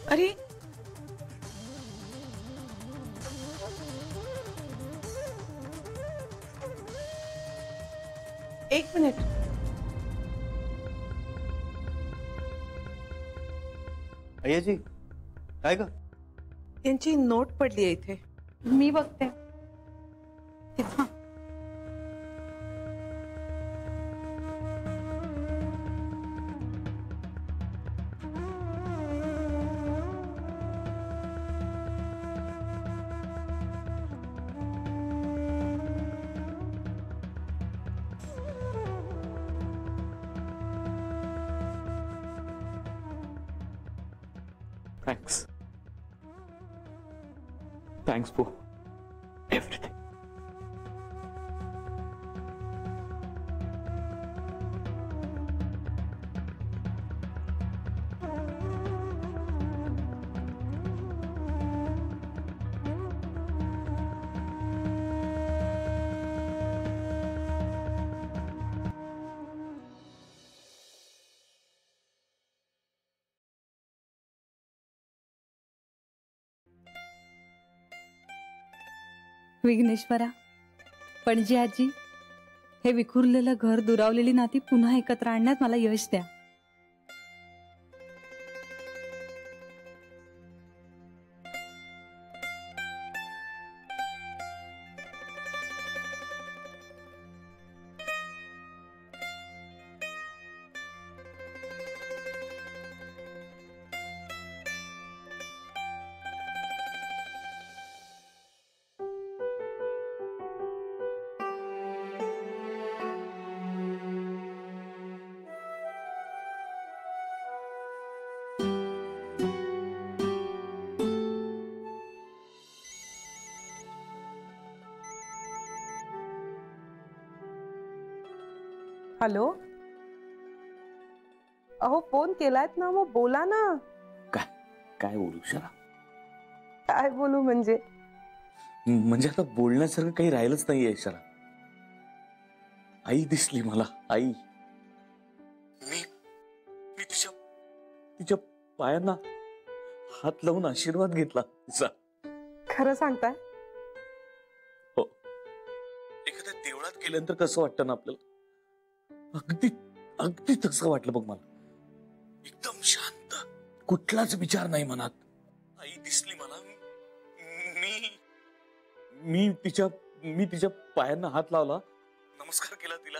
अरे एक मिनिट, अय्याजी काय ग? त्यांची नोट पडली आहे इथे. मी बघते. Thanks thanks for everything. Vighneshwara, पणजी आजी, हे विखुरलेलं घर, दुरावलेली नाती पुन्हा एकत्र आणण्यात मला यश द्या. हॅलो, अहो फोन केलायत ना, मग बोला ना. काय बोलू शरा? काय बोलू म्हणजे आता बोलण्यासारखं काही राहिलंच नाहीये शरा. आई दिसली मला, आई. मी तिच्या पायांना हात लावून आशीर्वाद घेतला तिचा. खरं सांगताय? हो. एखाद्या देवळात गेल्यानंतर कसं वाटतं ना आपल्याला, अगदी तसं वाटलं बघ मला. एकदम शांत, कुठलाच विचार नाही मनात. आई दिसली मला. मी तिच्या पायांना हात लावला, नमस्कार केला तिला.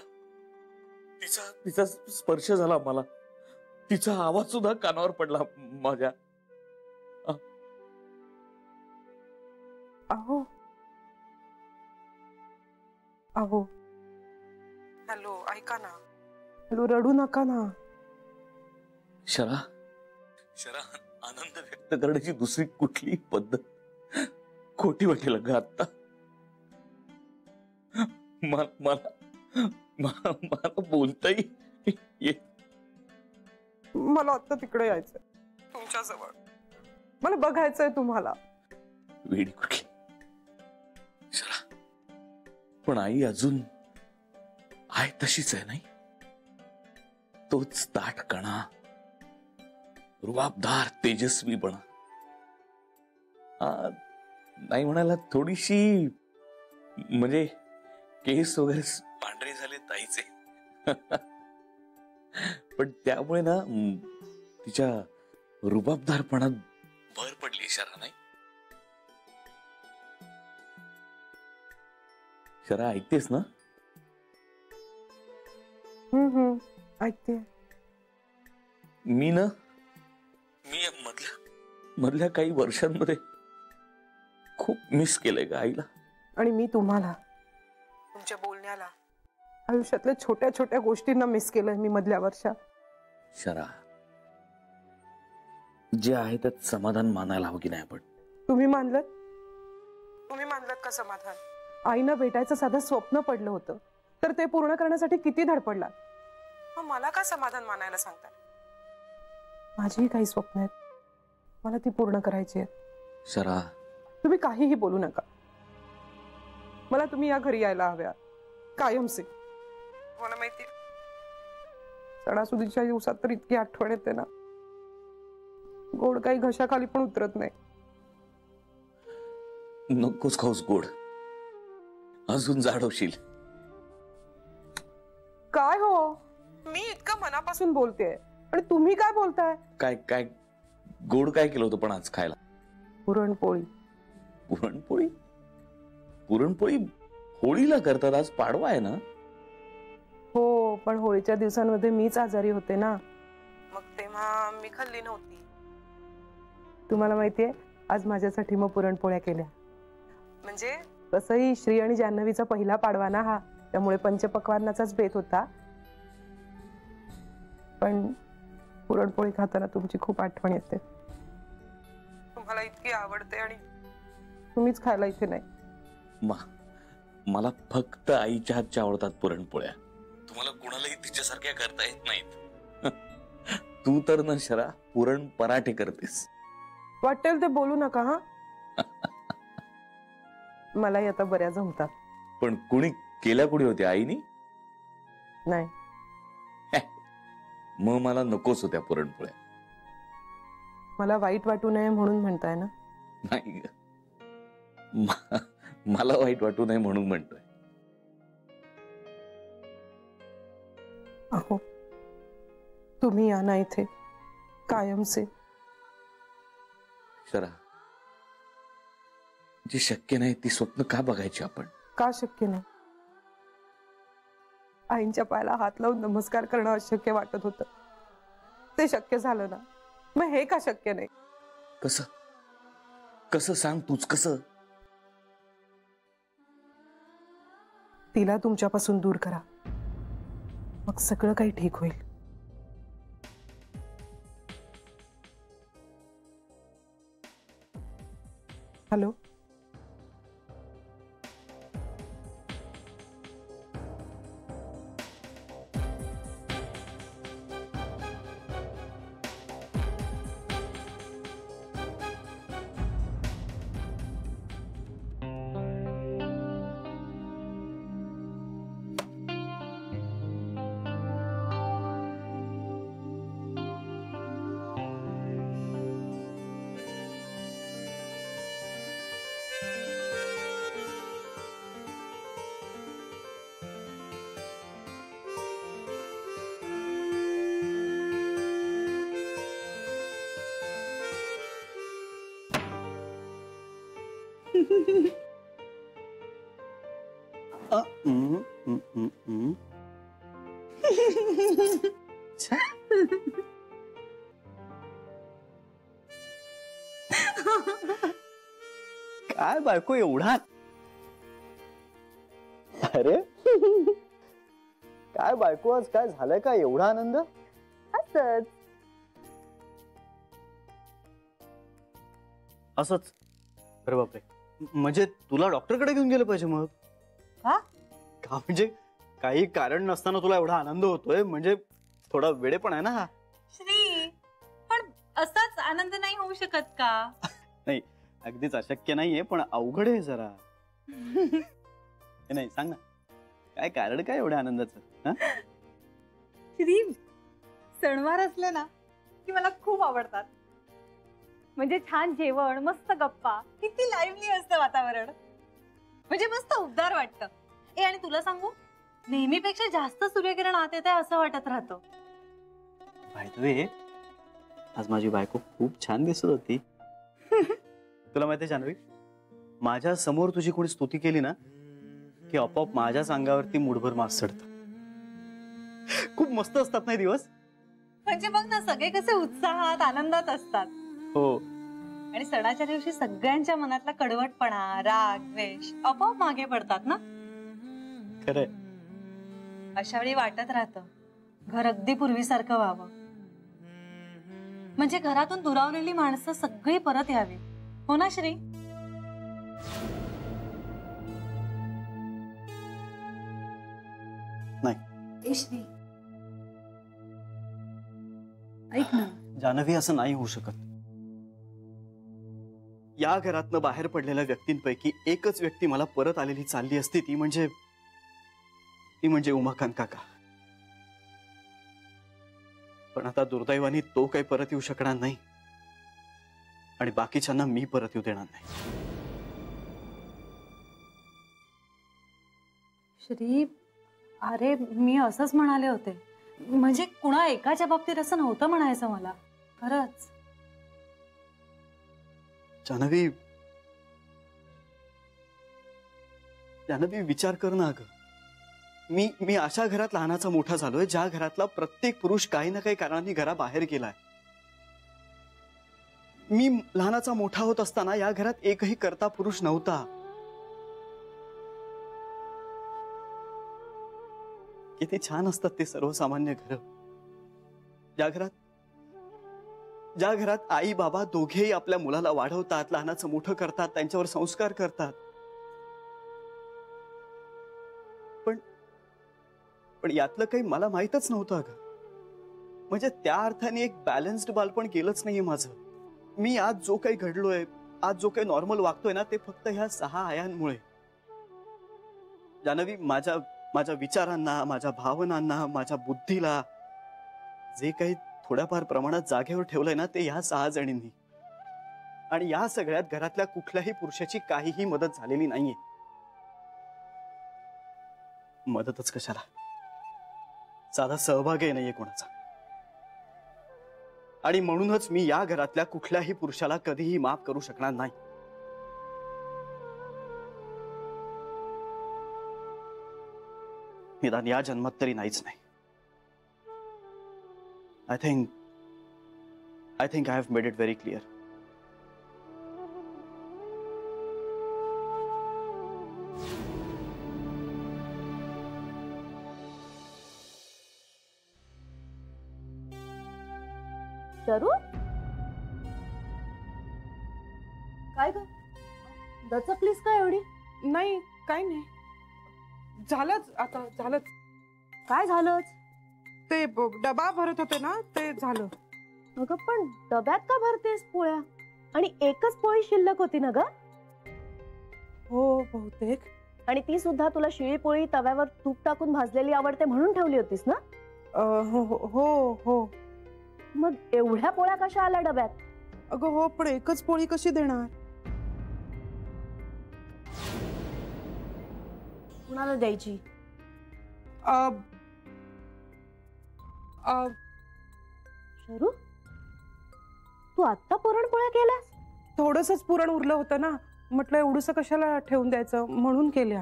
तिचा स्पर्श झाला मला. तिचा आवाज सुद्धा कानावर पडला माझ्या. अहो अहो हॅलो, ऐका ना. हॅलो, रडू नका ना. शरा, आनंद व्यक्त करण्याची दुसरी कुठली पद्धत खोटी वाटेल ग आता. मला बोलताही येत. मला आता तिकडे यायचंय, तुमच्या जवळ. मला बघायचंय तुम्हाला. वेडी कुठली शरा, पण आई अजून आहे तशीच आहे नाही. तोच ताठकणा, रुबाबदार, तेजस्वीपणा. नाही म्हणायला थोडीशी म्हणजे केस वगैरे पांढरे झाले ताईचे. पण त्यामुळे ना तिच्या रुबाबदारपणात भर पडली इशारा नाही. शरा, ऐकतेस ना? ऐकते. मी मधल्या काही वर्षांमध्ये खूप मिस केलंय ग आईला. आणि मी तुम्हाला, तुमच्या बोलण्याला, आयुष्यातल्या छोट्या छोट्या गोष्टींना मिस केलंय मी मधल्या वर्षात. शरा, जे आहे त्यात समाधान मानायला हवं की नाही आपण? तुम्ही मानलं का समाधान? आईनं भेटायचं साधं स्वप्न पडलं होतं, तर ते पूर्ण करण्यासाठी किती धडपडला. मग मला का समाधान मानायला सांगताय? माझीही काही स्वप्न आहेत, मला ती पूर्ण करायची आहेत. शरा, तुम्ही काहीही बोलू नका. मला तुम्ही या घरी यायला हव्या कायमचे. मला माहिती सणासुदीच्या दिवसात तर इतकी आठवण येते ना. गोड काही घशाखाली पण उतरत नाही. नकोच खाऊस गोड, अजून जाड होशील. काय हो, मी इतकं मनापासून बोलतेय आणि तुम्ही काय बोलताय? काय काय गोड काय केलं होतं पण आज खायला? पुरणपोळी. पुरणपोळी? पुरणपोळी होळीला करतात, आज पाडवा आहे ना. हो, पण होळीच्या दिवसांमध्ये मीच आजारी होते ना, मग तेव्हा मी खाल्ली नव्हती. तुम्हाला माहितीये, आज माझ्यासाठी मग पुरणपोळ्या केल्या. म्हणजे तसंही श्री आणि जान्हवीचा पहिला पाडवा ना हा, त्यामुळे पंचपक्वान्नाचाच बेत होता. पण पुरणपोळी खाताना तुमची खूप आठवण येते. तुम्हाला इतकी आवडते आणि तुम्हीच खायला इथे नाही. मला फक्त आईच्या हातच्या आवडतात पुरणपोळ्या. तुम्हाला कुणालाही तिच्यासारख्या करता येत नाहीत. तू तर न शरा पुरण पराठे करतेस. वाटेल ते बोलू नका हा. मलाही आता बऱ्या जमतात. पण कुणी केल्या कुणी होत्या, आईनी? नाही. मग मला नकोच होत्या पुरणपोळ्या. मला वाईट वाटू नये म्हणून म्हणताय ना? नाही, मला वाईट वाटू नये म्हणून म्हणतोय. अहो, तुम्ही या ना इथे कायमचे. शरा, जी शक्य नाही ती स्वप्न का बघायची आपण? का शक्य नाही? आईंच्या पायाला हात लावून नमस्कार करणं अशक्य वाटत होतं, ते शक्य झालं ना. मग हे का शक्य नाही? कसं कसं सांग तूच, कसं? तिला तुमच्यापासून दूर करा, मग सगळं काही ठीक होईल. हॅलो, काय बायको एवढा? अरे काय बायको, आज काय झालंय का एवढा आनंद? असंच. अरे बापरे, म्हणजे तुला डॉक्टरकडे घेऊन गेलं पाहिजे मग. का? का म्हणजे काही कारण नसताना तुला एवढा आनंद होतोय म्हणजे थोडा वेडे पण आहे ना हा. श्री, पण असाच आनंद नाही होऊ शकत का? नाही, अगदीच अशक्य नाहीये, पण अवघड आहे जरा. नाही सांग ना, काय कारण काय एवढ्या आनंदाचं? श्री, सणवार असले ना की मला खूप आवडतात. म्हणजे छान जेवण, मस्त गप्पा, किती लाईव्हली असतं वातावरण. म्हणजे मस्त उबदार वाटतं. आणि तुला सांगू, नेहमीपेक्षा जास्त सूर्यकिरण आत येत आहे असं वाटत राहतं. बाय द वे, आज माझी बायको खूप छान दिसत होती. तुला माहितीये जान्हवी, माझ्या समोर तुझी कोणी स्तुती केली ना की आपोआप माझ्याच अंगावरती मुठभर मास चढत. खूप मस्त असतात नाही दिवस? म्हणजे बघ ना, सगळे कसे उत्साहात आनंदात असतात. हो. आणि सणाच्या दिवशी सगळ्यांच्या मनातला कडवटपणा, राग, द्वेष आपोआप मागे पडतात ना. खरंय. अशा वेळी वाटत राहतं घर अगदी पूर्वीसारखं व्हावं. म्हणजे घरातून दुरावलेली माणसं सगळी परत यावी. हो ना श्री? नाही श्री, ऐक ना जान्हवी, असं नाही होऊ शकत. या घरातनं बाहेर पडलेल्या व्यक्तींपैकी एकच व्यक्ती मला परत आलेली चालली असती, ती म्हणजे उमाकांत काका. पण आता दुर्दैवाने तो काही परत येऊ शकणार नाही. आणि बाकीच्यांना मी परत येऊ देणार नाही. श्री, अरे मी असंच म्हणाले होते. म्हणजे कुणा एकाच्या बाबतीत असं नव्हतं म्हणायचं मला. खरंच. जान्हवी, विचार कर ना ग. मी अशा घरात लहानाचा मोठा झालोय ज्या घरातला प्रत्येक पुरुष काही ना काही कारणाने घराबाहेर गेलाय. मी लहानाचा मोठा होत असताना या घरात एकही कर्ता पुरुष नव्हता. किती छान असतात ते सर्वसामान्य घर, ज्या घरात आई बाबा दोघेही आपल्या मुलाला वाढवतात, लहानाचं मोठं करतात, त्यांच्यावर संस्कार करतात. पण यातलं काही मला माहीतच नव्हतं अगं. म्हणजे त्या अर्थाने एक बॅलन्स्ड बालपण गेलंच नाहीये माझं. मी आज जो काही घडलोय, आज जो काही नॉर्मल वागतोय ना, ते फक्त ह्या 6 आयांमुळे. जान्हवी, माझ्या विचारांना, माझ्या भावनांना, माझ्या बुद्धीला जे काही थोड्याफार प्रमाणात जागेवर ठेवलंय ना, ते ह्या 6 जणींनी. आणि या सगळ्यात घरातल्या कुठल्याही पुरुषाची काहीही मदत झालेली नाहीये. मदतच कशाला, साधा सहभागही नाहीये कोणाचा. आणि म्हणूनच मी या घरातल्या कुठल्याही पुरुषाला कधीही माफ करू शकणार नाही. निदान या जन्मात तरी नाहीच नाही. I think I have made it very clear. शरू, काय ग दचकलीस का एवढी? नाही, काय नाही, झालंच आता, झालंच. काय झालं? ते डबा भरत होते ना, ते झालं. अगं पण डब्यात का भरतेस पोळ्या? आणि एकच पोळी शिल्लक होती ना ग? हो बहुतेक. आणि ती सुद्धा तुला शिळी पोळी तव्यावर तूप टाकून भाजलेली आवडते म्हणून ठेवली होतीस ना? हो हो हो. मग एवढ्या पोळ्या कशा आल्या डब्यात? अगं हो, पण एकच पोळी कशी देणार? कुणाला द्यायची? शरू, तू आत्ता पुरणपोळ्या केल्यास? थोडंसंच पुरण उरलं होतं ना, म्हटलं एवढंसं कशाला ठेवून द्यायचं म्हणून केल्या.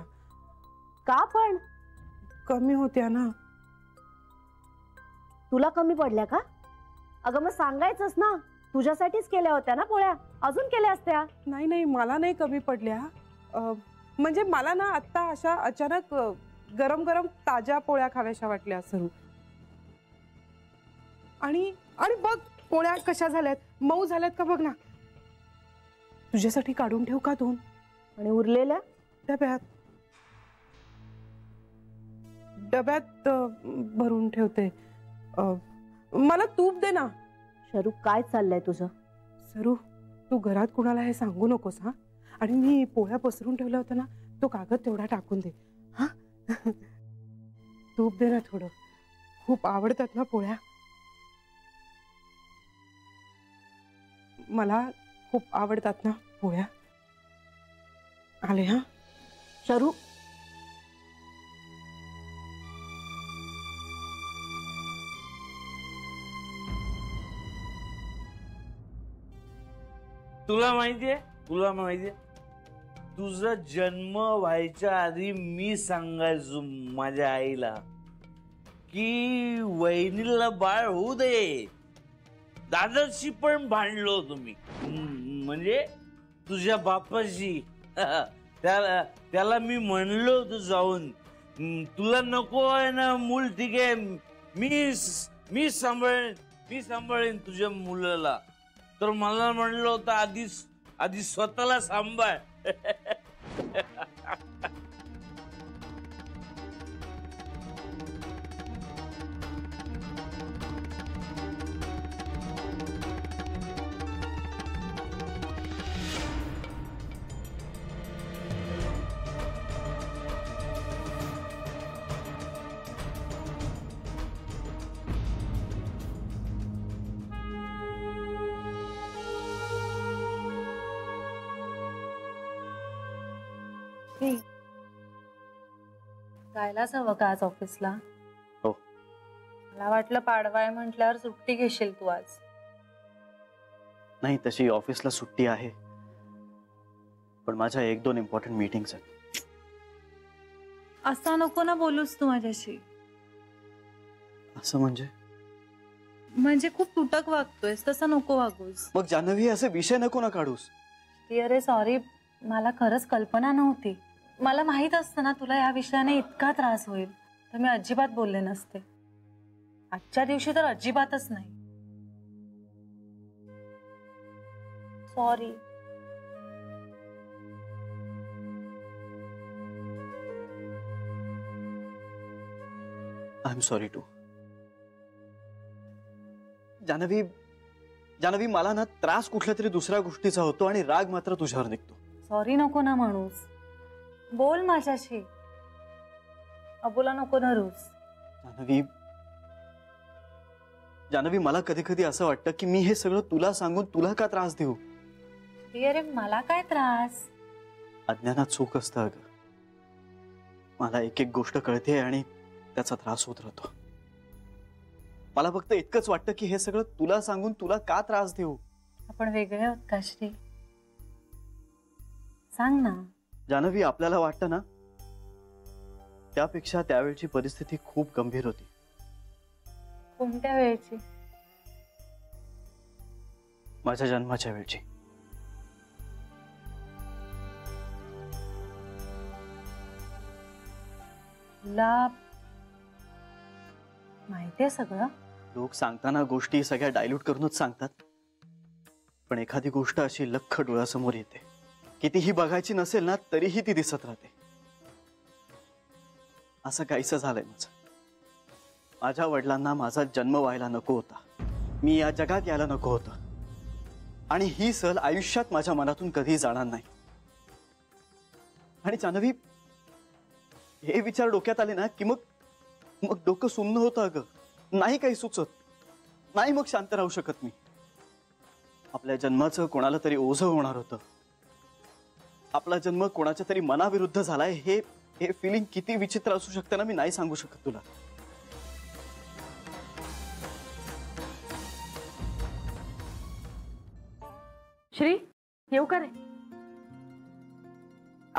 का पण? कमी होत्या ना. तुला कमी पडल्या का? अगं मग सांगायचंच ना, तुझ्यासाठीच केल्या होत्या ना पोळ्या, अजून केल्या असत्या. नाही नाही, मला नाही कमी पडल्या. म्हणजे मला ना आता अशा अचानक गरम गरम ताज्या पोळ्या खाव्याशा वाटल्या सरू. आणि आणि बघ पोळ्या कशा झाल्यात, मऊ झाल्यात का बघ ना. तुझ्यासाठी काढून ठेव का 2? आणि उरलेल्या डब्यात भरून ठेवते. मला तूप दे ना. शरू, काय चाललंय तुझं? सरू, तू घरात कुणाला हे सांगू नकोस हा. आणि मी पोळ्या पसरून ठेवल्या होत्या ना, तो कागद तेवढा टाकून दे हा. तूप दे ना थोडं, खूप आवडतात ना पोळ्या मला, खूप आवडतात ना पोळ्या. आले हा. शरू, तुला माहितीये तुझा जन्म व्हायच्या आधी मी सांगायचो माझ्या आईला की वहिनीला बाळ होऊ दे. दादाशी पण भांडलो होतो मी, म्हणजे तुझ्या बापाशी. त्याला मी म्हणलो होतो जाऊन, तुला नको आहे ना मूल, ठीक आहे, मी सांभाळेन तुझ्या मुलाला. तर मला म्हणलं होतं आधी स्वतःला सांभाळ. जायलाच हवं का आज ऑफिसला? हो. मला वाटलं पाडवाय म्हटल्यावर सुट्टी घेशील तू आज. नाही, तशी ऑफिसला सुट्टी आहे, पण माझ्या 1-2 इम्पॉर्टंट मीटिंग्स आहेत. असा नको ना बोलूस तू माझ्याशी. असं म्हणजे खूप तुटक वागतोयस, तसं नको वागूस. मग जान्हवी, असे विषय नको ना काढूस. अरे सॉरी, मला खरंच कल्पना नव्हती. मला माहित असतं ना तुला या विषयाने इतका त्रास होईल तर मी अजिबात बोलले नसते. आजच्या दिवशी तर अजिबातच नाही. Sorry. I am sorry too. Janhavi, मला ना त्रास कुठल्या तरी दुसऱ्या गोष्टीचा होतो आणि राग मात्र तुझ्यावर निघतो. सॉरी नको ना म्हणूस, बोल माझ्याशी. अबोला नको धरूस. जान्हवी, मला कधी कधी असं वाटतं की मी हे सगळं तुला सांगून तुला का त्रास देऊ. अरे मला काय त्रास? अज्ञानात सुख असतं अगं. मला एक एक गोष्ट कळते आणि त्याचा त्रास होत राहतो. मला फक्त इतकंच वाटतं की हे सगळं तुला सांगून तुला का त्रास देऊ. आपण वेगळे आहोत का श्री? सांग ना. जान्हवी, आपल्याला वाटतं ना, त्यापेक्षा त्यावेळची परिस्थिती खूप गंभीर होती. कोणत्या वेळची? माझ्या जन्माच्या वेळची. तुला माहितीये सगळं? लोक सांगताना गोष्टी सगळ्या डायल्यूट करूनच सांगतात, पण एखादी गोष्ट अशी लख्ख डोळ्यासमोर येते, कितीही बघायची नसेल ना तरीही ती दिसत राहते. असं काहीसं झालंय माझं. माझ्या वडिलांना माझा जन्म व्हायला नको होता, मी या जगात यायला नको होतं, आणि ही सल आयुष्यात माझ्या मनातून कधी जाणार नाही. आणि जान्हवी, हे विचार डोक्यात आले ना की मग डोकं सुन्न होतं अगं. नाही काही सुचत, नाही मग शांत राहू शकत मी. आपल्या जन्माचं कोणाला तरी ओझं होणार होतं. आपला जन्म कोणाच्या तरी मनाविरुद्ध झालाय, हे फिलिंग किती विचित्र असू शकतं ना, मी नाही सांगू शकत तुला. श्री, येऊ का रे?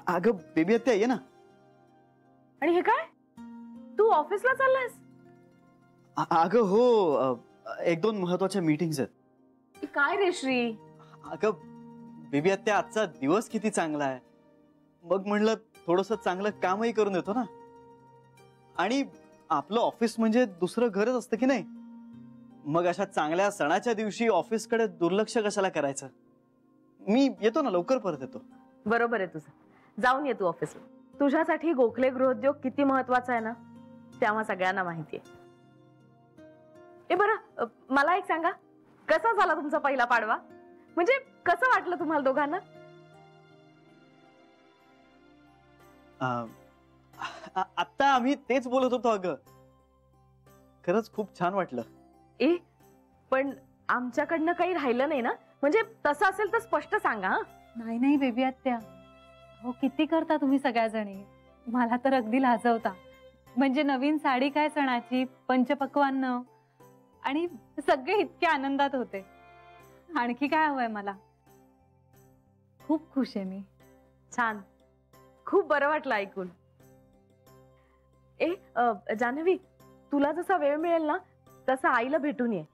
अगं बेबी आत्या, ये ना. आणि हे काय, तू ऑफिसला चाललायस? अगं हो, 1-2 महत्वाच्या मीटिंग्स आहेत. काय रे श्री? अगं बेबी आत्या, आजचा दिवस किती चांगला आहे, मग म्हणलं थोडंसं चांगलं कामही करून येतो ना. आणि आपलं ऑफिस म्हणजे दुसरं घरच असतं की नाही. मग अशा चांगल्या सणाच्या दिवशी ऑफिसकडे दुर्लक्ष कशाला करायचं. मी येतो ना, लवकर परत येतो. बरोबर आहे तुझं, जाऊन ये तू ऑफिसला. तुझ्यासाठी गोखले गृहोद्योग किती महत्वाचा आहे ना, तेव्हा सगळ्यांना माहितीये. ए बरं, मला एक सांगा, कसा झाला तुमचा पहिला पाडवा? म्हणजे कसं वाटलं तुम्हाला दोघांना? आता आम्ही तेच बोलत होतो अगं. खरंच खूप छान वाटलं. ए पण आमच्याकडनं काही राहिलं नाही ना? म्हणजे तसं असेल तर स्पष्ट सांगा. नाही नाही बेबी आत्या, हो किती करता तुम्ही सगळ्याजणी. मला तर अगदी लाजवता. म्हणजे नवीन साडी काय सणाची, पंचपक्वान्न, आणि सगळे इतके आनंदात होते. आणखी काय हवंय मला. खूप खुश आहे मी. छान, खूप बरं वाटलं ऐकून. ए जान्हवी, तुला जसा वेळ मिळेल ना तसं आईला भेटून ये.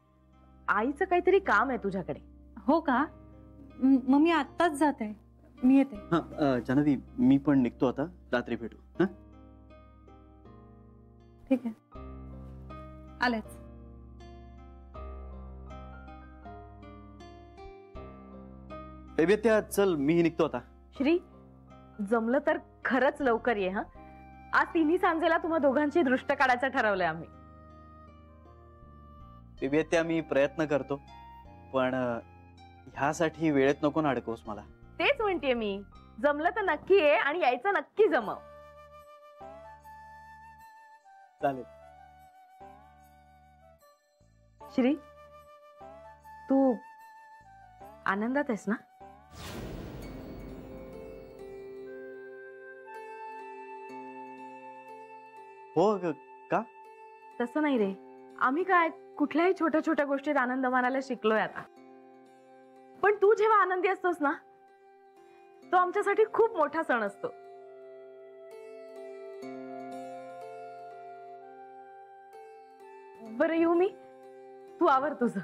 आईचं काहीतरी काम आहे तुझ्याकडे. हो का? मग मी आत्ताच जाते. मी येते. जान्हवी, मी पण निघतो आता. रात्री भेटू. ठीक आहे, आलेच. बेबी त्या चल, मीही निघतो आता. श्री, जमलं तर खरंच लवकर ये. हा, आज तिन्ही सांजेला तुम्हा दोघांची दृष्ट काढायचं ठरवलंय आम्ही. बेबी त्या मी प्रयत्न करतो, पण ह्यासाठी वेळेत नको ना अडकवूस मला. तेच म्हणतेय मी, जमलं तर नक्की ये आणि यायचं नक्की जमव. चालेल. श्री, तू आनंदात आहेस ना? हो का? तसं नाही रे, आम्ही काय कुठल्याही छोट्या छोट्या गोष्टीत आनंद मानायला शिकलोय आता. पण तू जेव्हा आनंदी असतोस ना, तो आमच्यासाठी खूप मोठा सण असतो. बरं येऊ मी? तू आवर तुझं.